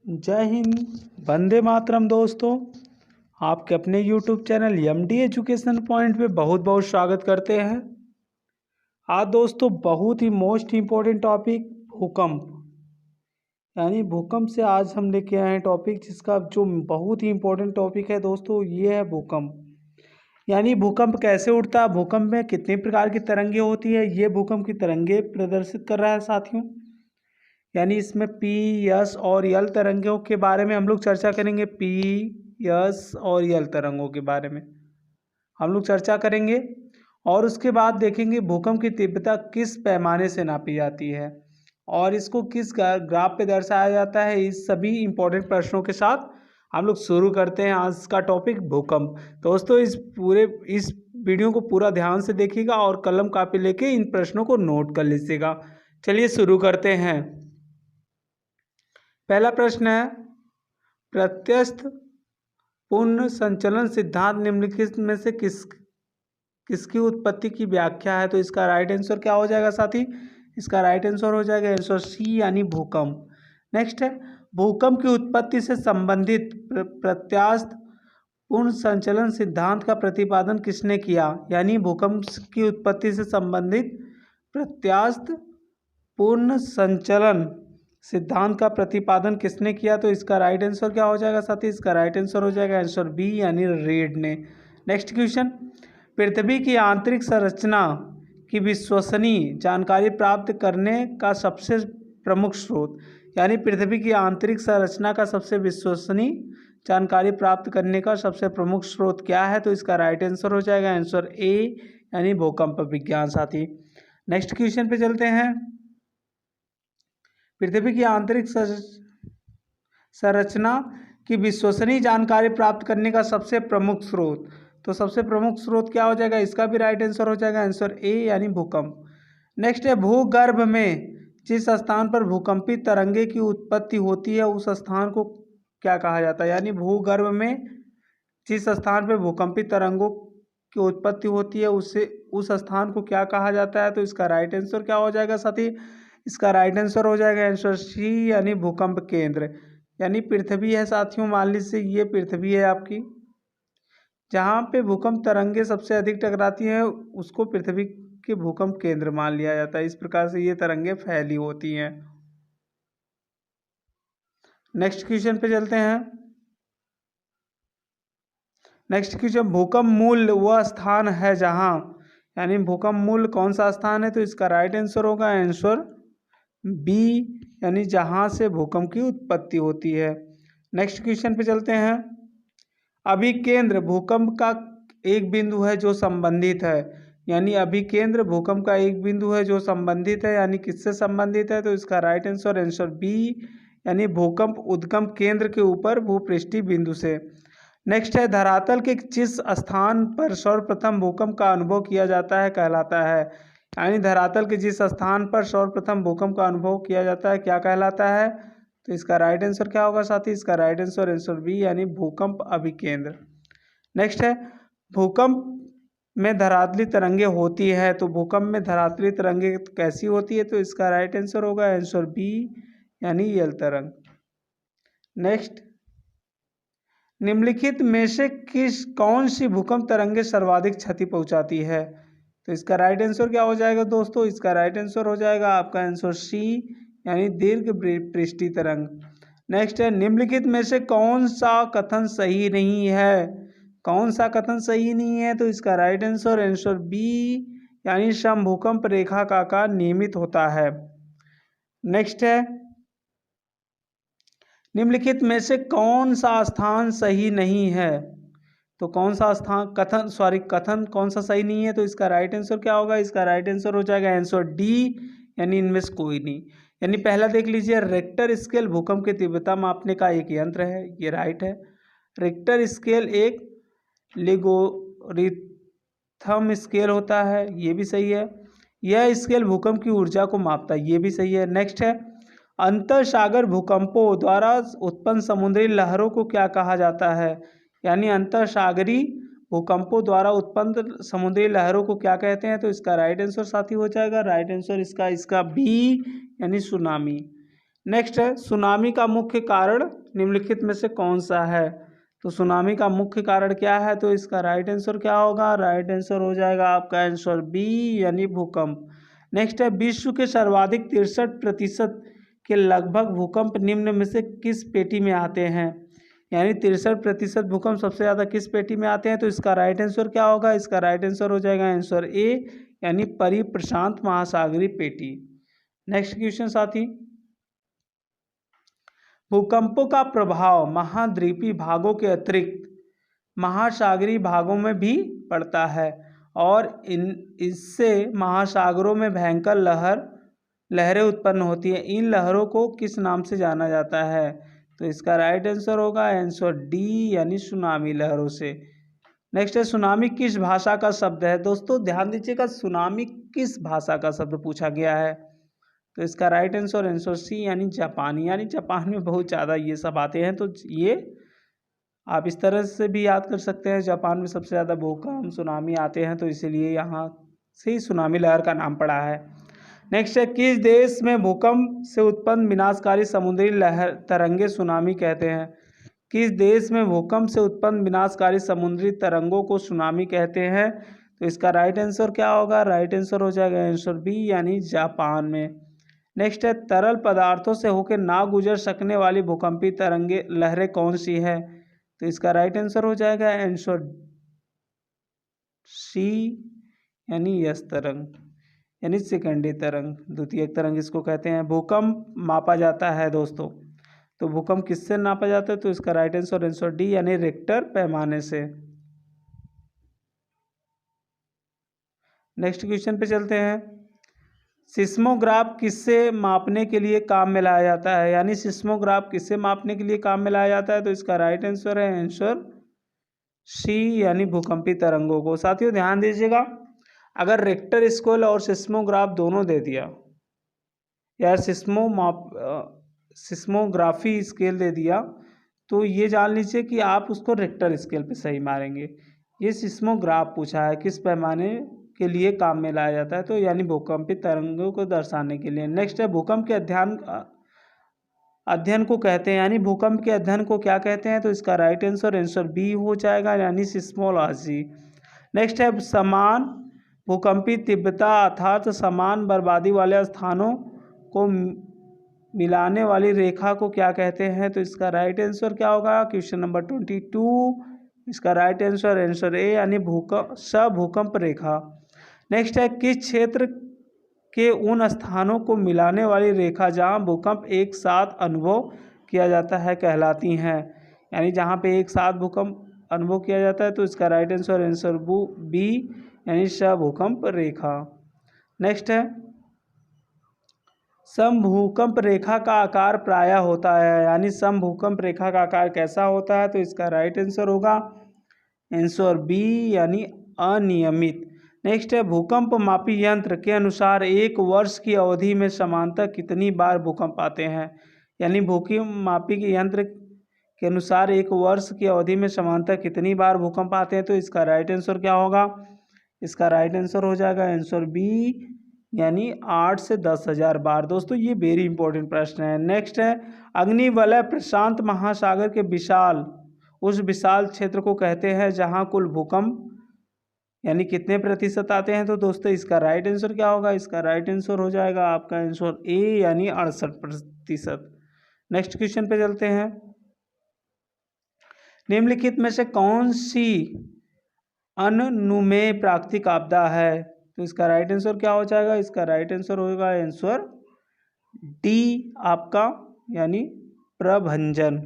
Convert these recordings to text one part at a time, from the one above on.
जय हिंद। वंदे मातरम दोस्तों। आपके अपने YouTube channel MD education point पे बहुत बहुत स्वागत करते हैं। आज दोस्तों बहुत ही मोस्ट इम्पोर्टेंट टॉपिक भूकंप, यानी भूकंप से आज हम लेके आए हैं टॉपिक जिसका जो बहुत ही इम्पोर्टेंट टॉपिक है दोस्तों, ये है भूकंप। यानी भूकंप कैसे उठता है, भूकंप में कितने प्रकार की तरंगे होती है, ये भूकंप की तरंगे प्रदर्शित कर रहा है साथियों। यानी इसमें पी, यस और यल तरंगों के बारे में हम लोग चर्चा करेंगे। पी, यस और यल तरंगों के बारे में हम लोग चर्चा करेंगे और उसके बाद देखेंगे भूकंप की तीव्रता किस पैमाने से नापी जाती है और इसको किस ग्राफ पे दर्शाया जाता है। इस सभी इंपॉर्टेंट प्रश्नों के साथ हम लोग शुरू करते हैं आज का टॉपिक भूकंप। दोस्तों इस वीडियो को पूरा ध्यान से देखिएगा और कलम कापी लेके इन प्रश्नों को नोट कर लीजिएगा। चलिए शुरू करते हैं। पहला प्रश्न है, प्रत्यस्थ पूर्ण संचलन सिद्धांत निम्नलिखित में से किसकी उत्पत्ति की व्याख्या है। तो इसका राइट आंसर क्या हो जाएगा साथी, इसका राइट आंसर हो जाएगा आंसर सी यानी भूकंप। नेक्स्ट है, भूकंप की उत्पत्ति से संबंधित प्रत्यास्थ पूर्ण संचलन सिद्धांत का प्रतिपादन किसने किया। यानी भूकंप की उत्पत्ति से संबंधित प्रत्यास्थ पूर्ण संचलन सिद्धांत का प्रतिपादन किसने किया। तो इसका राइट आंसर क्या हो जाएगा साथी, इसका राइट आंसर हो जाएगा आंसर बी यानी रेड ने। नेक्स्ट क्वेश्चन, पृथ्वी की आंतरिक संरचना की विश्वसनीय जानकारी प्राप्त करने का सबसे प्रमुख स्रोत। यानी पृथ्वी की आंतरिक संरचना का सबसे विश्वसनीय जानकारी प्राप्त करने का सबसे प्रमुख स्रोत क्या है। तो इसका राइट आंसर हो जाएगा आंसर ए यानी भूकंप विज्ञान साथी। नेक्स्ट क्वेश्चन पे चलते हैं, पृथ्वी की आंतरिक संरचना की विश्वसनीय जानकारी प्राप्त करने का सबसे प्रमुख स्रोत। तो सबसे प्रमुख स्रोत क्या हो जाएगा, इसका भी राइट आंसर हो जाएगा आंसर ए यानी भूकंप। नेक्स्ट है, भूगर्भ में जिस स्थान पर भूकंपी तरंगे की उत्पत्ति होती है उस स्थान को क्या कहा जाता है। यानी भूगर्भ में जिस स्थान पर भूकंपी तरंगों की उत्पत्ति होती है उस स्थान को क्या कहा जाता है। तो इसका राइट आंसर क्या हो जाएगा साथी, इसका राइट आंसर हो जाएगा आंसर सी यानी भूकंप केंद्र। यानी पृथ्वी है साथियों, मान लीजिए ये पृथ्वी है आपकी, जहाँ पे भूकंप तरंगे सबसे अधिक टकराती हैं उसको पृथ्वी के भूकंप केंद्र मान लिया जाता है। इस प्रकार से ये तरंगे फैली होती हैं। नेक्स्ट क्वेश्चन पे चलते हैं। नेक्स्ट क्वेश्चन, भूकंप मूल वह स्थान है जहाँ, यानी भूकंप मूल कौन सा स्थान है। तो इसका राइट आंसर होगा आंसर बी यानी जहाँ से भूकंप की उत्पत्ति होती है। नेक्स्ट क्वेश्चन पे चलते हैं, अभिकेंद्र भूकंप का एक बिंदु है जो संबंधित है। यानी अभिकेंद्र भूकंप का एक बिंदु है जो संबंधित है, यानी किससे संबंधित है। तो इसका राइट आंसर आंसर बी यानी भूकंप उद्गम केंद्र के ऊपर भूपृष्ठीय बिंदु से। नेक्स्ट है, धरातल के जिस स्थान पर सर्वप्रथम भूकंप का अनुभव किया जाता है कहलाता है। यानी धरातल के जिस स्थान पर सर्वप्रथम भूकंप का अनुभव किया जाता है क्या कहलाता है। तो इसका राइट आंसर क्या होगा साथी, इसका राइट आंसर आंसर बी यानी भूकंप अभिकेंद्र। नेक्स्ट है, भूकंप में धरातली तरंगे होती है। तो भूकंप में धरातली तरंगे कैसी होती है। तो इसका राइट आंसर होगा आंसर बी यानी यल तरंग। नेक्स्ट, निम्नलिखित में से कौन सी भूकंप तरंगे सर्वाधिक क्षति पहुंचाती है। तो इसका राइट आंसर क्या हो जाएगा दोस्तों, इसका राइट आंसर हो जाएगा आपका आंसर सी यानी दीर्घ पृष्ठीय तरंग। नेक्स्ट है, निम्नलिखित में से कौन सा कथन सही नहीं है। कौन सा कथन सही नहीं है। तो इसका राइट आंसर आंसर बी यानी समभूकंप रेखा का आकार नियमित होता है। नेक्स्ट है, निम्नलिखित में से कौन सा स्थान सही नहीं है। तो कौन सा स्थान कथन कौन सा सही नहीं है। तो इसका राइट आंसर क्या होगा, इसका राइट आंसर हो जाएगा आंसर डी यानी इनमें से कोई नहीं। यानी पहला देख लीजिए, रिक्टर स्केल भूकंप की तीव्रता मापने का एक यंत्र है, ये राइट है। रिक्टर स्केल एक लोगरिथम स्केल होता है, ये भी सही है। यह स्केल भूकंप की ऊर्जा को मापता है, ये भी सही है। नेक्स्ट है, अंतरसागर भूकंपों द्वारा उत्पन्न समुद्री लहरों को क्या कहा जाता है। यानी अंतरसागरीय भूकंपों द्वारा उत्पन्न समुद्री लहरों को क्या कहते हैं। तो इसका राइट आंसर साथी हो जाएगा राइट आंसर इसका बी यानी सुनामी। नेक्स्ट है सुनामी का मुख्य कारण निम्नलिखित में से कौन सा है। तो सुनामी का मुख्य कारण क्या है, तो इसका राइट आंसर क्या होगा, राइट आंसर हो जाएगा आपका आंसर बी यानी भूकंप। नेक्स्ट है विश्व के सर्वाधिक 63% के लगभग भूकंप निम्न में से किस पेटी में आते हैं। यानी 63% भूकंप सबसे ज़्यादा किस पेटी में आते हैं, तो इसका राइट आंसर क्या होगा, इसका राइट आंसर हो जाएगा आंसर ए यानी परिप्रशांत महासागरीय पेटी। नेक्स्ट क्वेश्चन साथी, भूकंपों का प्रभाव महाद्वीपीय भागों के अतिरिक्त महासागरीय भागों में भी पड़ता है और इससे महासागरों में भयंकर लहरें उत्पन्न होती हैं। इन लहरों को किस नाम से जाना जाता है, तो इसका राइट आंसर होगा आंसर डी यानी सुनामी लहरों से। नेक्स्ट है सुनामी किस भाषा का शब्द है। दोस्तों ध्यान दीजिएगा, सुनामी किस भाषा का शब्द पूछा गया है, तो इसका राइट आंसर आंसर सी यानी जापानी। यानी जापान में बहुत ज़्यादा ये सब आते हैं, तो ये आप इस तरह से भी याद कर सकते हैं, जापान में सबसे ज़्यादा भूकंप सुनामी आते हैं, तो इसीलिए यहाँ से ही सुनामी लहर का नाम पड़ा है। नेक्स्ट है किस देश में भूकंप से उत्पन्न विनाशकारी समुद्री लहर तरंगे सुनामी कहते हैं। किस देश में भूकंप से उत्पन्न विनाशकारी समुद्री तरंगों को सुनामी कहते हैं, तो इसका राइट आंसर क्या होगा, राइट आंसर हो जाएगा आंसर बी यानी जापान में। नेक्स्ट है तरल पदार्थों से होकर ना गुजर सकने वाली भूकंपी तरंगे लहरें कौन सी है, तो इसका राइट आंसर हो जाएगा आंसर सी यानी यस तरंग यानी सेकेंडरी तरंग, द्वितीयक तरंग इसको कहते हैं। भूकंप मापा जाता है दोस्तों, तो भूकंप किससे नापा जाता है, तो इसका राइट आंसर आंसर डी यानी रिक्टर पैमाने से। नेक्स्ट क्वेश्चन पे चलते हैं, सिस्मोग्राफ किससे मापने के लिए काम में लाया जाता है। यानी सिस्मोग्राफ किससे मापने के लिए काम में लाया जाता है, तो इसका राइट आंसर है आंसर सी यानी भूकंपी तरंगों को। साथियों ध्यान दीजिएगा, अगर रिक्टर स्केल और सिस्मोग्राफ दोनों दे दिया या सिस्मोग्राफी स्केल दे दिया, तो ये जान लीजिए कि आप उसको रिक्टर स्केल पे सही मारेंगे। ये सिस्मोग्राफ पूछा है किस पैमाने के लिए काम में लाया जाता है, तो यानी भूकंपी तरंगों को दर्शाने के लिए। नेक्स्ट है भूकंप के अध्ययन को कहते हैं, यानी भूकंप के अध्ययन को क्या कहते हैं, तो इसका राइट आंसर आंसर बी हो जाएगा यानी सिस्मोलॉजी। नेक्स्ट है समान भूकंपी तीव्रता अर्थात समान बर्बादी वाले स्थानों को मिलाने वाली रेखा को क्या कहते हैं, तो इसका राइट आंसर क्या होगा, क्वेश्चन नंबर 22, इसका राइट आंसर आंसर ए यानी भूकंप रेखा। नेक्स्ट है किस क्षेत्र के उन स्थानों को मिलाने वाली रेखा जहां भूकंप एक साथ अनुभव किया जाता है कहलाती हैं। यानी जहां पे एक साथ भूकंप अनुभव किया जाता है, तो इसका राइट आंसर आंसर बी यानी समभूकंप रेखा। नेक्स्ट है समभूकंप रेखा का आकार प्रायः होता है। यानी समभूकंप रेखा का आकार कैसा होता है, तो इसका राइट आंसर होगा आंसर बी यानी अनियमित। नेक्स्ट है भूकंप मापी यंत्र के अनुसार एक वर्ष की अवधि में समांतर कितनी बार भूकंप आते हैं। यानी भूकंप मापी के यंत्र के अनुसार एक वर्ष की अवधि में समांतर कितनी बार भूकंप आते हैं, तो इसका राइट आंसर क्या होगा, इसका राइट आंसर हो जाएगा आंसर बी यानी 8 से 10,000 बार। दोस्तों ये वेरी इंपॉर्टेंट प्रश्न है। नेक्स्ट है अग्निवलय प्रशांत महासागर के उस विशाल क्षेत्र को कहते हैं जहां कुल भूकंप यानी कितने प्रतिशत आते हैं, तो दोस्तों इसका राइट आंसर क्या होगा, इसका राइट आंसर हो जाएगा आपका आंसर ए यानी 68%। नेक्स्ट क्वेश्चन पे चलते हैं, निम्नलिखित में से कौन सी अनुमेय प्राकृतिक आपदा है, तो इसका राइट आंसर क्या हो जाएगा, इसका राइट आंसर होगा आंसर डी आपका यानी प्रभंजन।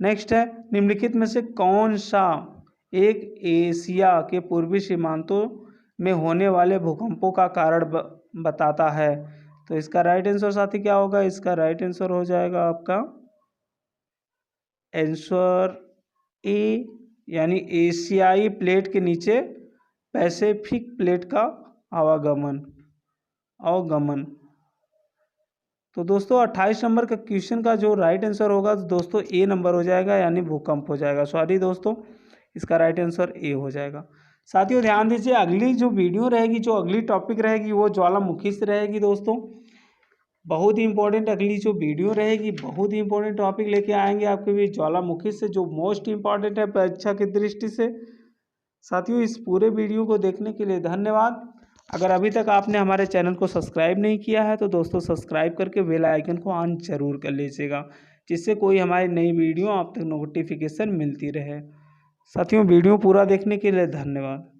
नेक्स्ट है निम्नलिखित में से कौन सा एक एशिया के पूर्वी सीमांतों में होने वाले भूकंपों का कारण बताता है, तो इसका राइट आंसर साथी क्या होगा, इसका राइट आंसर हो जाएगा आपका आंसर ए यानी एशियाई प्लेट के नीचे पैसिफिक प्लेट का अवगमन। तो दोस्तों 28 नंबर का क्वेश्चन का जो राइट आंसर होगा दोस्तों ए नंबर हो जाएगा यानी भूकंप हो जाएगा। सॉरी दोस्तों, इसका राइट आंसर ए हो जाएगा। साथियों ध्यान दीजिए, अगली जो वीडियो रहेगी, जो अगली टॉपिक रहेगी वो ज्वालामुखी से रहेगी। दोस्तों बहुत ही इंपॉर्टेंट अगली जो वीडियो रहेगी, बहुत ही इंपॉर्टेंट टॉपिक लेके आएंगे आपके बीच ज्वालामुखी से, जो मोस्ट इंपॉर्टेंट है परीक्षा की दृष्टि से। साथियों, इस पूरे वीडियो को देखने के लिए धन्यवाद। अगर अभी तक आपने हमारे चैनल को सब्सक्राइब नहीं किया है तो दोस्तों सब्सक्राइब करके बेल आइकन को ऑन जरूर कर लीजिएगा, जिससे कोई हमारी नई वीडियो आप तक नोटिफिकेशन मिलती रहे। साथियों, वीडियो पूरा देखने के लिए धन्यवाद।